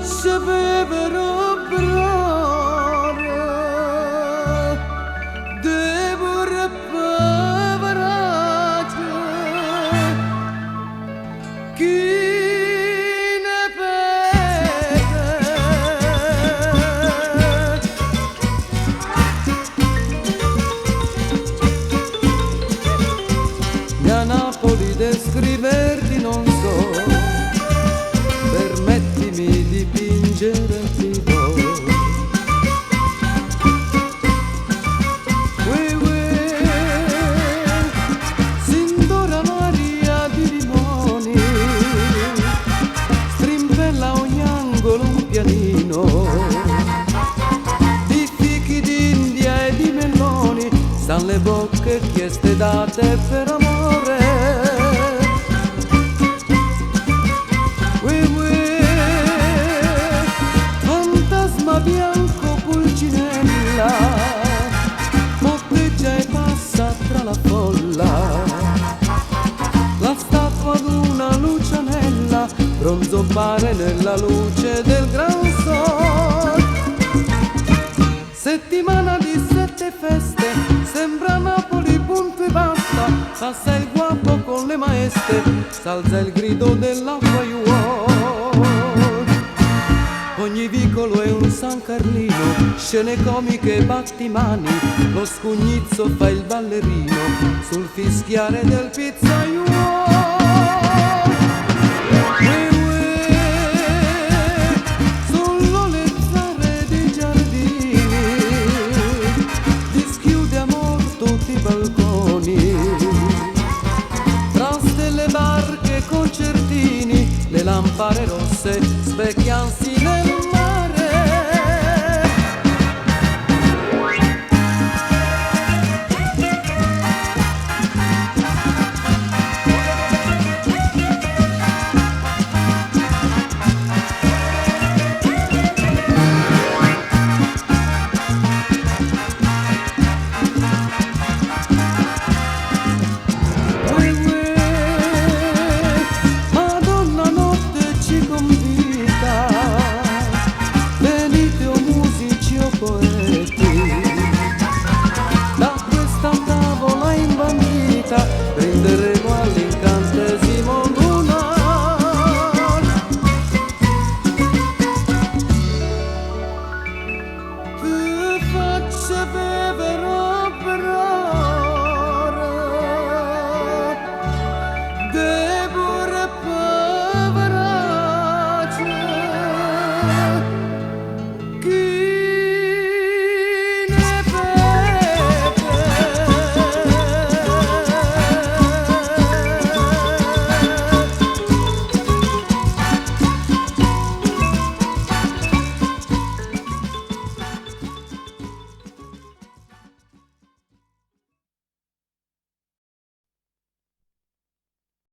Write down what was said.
sapevano brare devo repavarate chi ne vede da Napoli descriverti non so, permettimi di pingerti do. Sindora Maria di Limoni, strimpella ogni angolo un pianino, di fichi d'India e di meloni, san le bocche chieste date per amore. Bianco Pulcinella motteggia e passa tra la folla, la statua d'una lucianella bronzo pare nella luce del gran sol. Settimana di 7 feste, sembra Napoli punto e basta, passa il guapo con le maestre, s'alza il grido dell'acquaiuolo. Ogni vicolo è un San Carlino, scene comiche, battimani, lo scugnizzo fa il ballerino sul fischiare del pizzaiuolo. Sull'olezzare dei giardini dischiude amor tutti i balconi, tra stelle, barche, concertini, le lampare rosse specchiansi nel prenderemo all'incantesimo lunar. Ti faccio bere operare, devo repavarci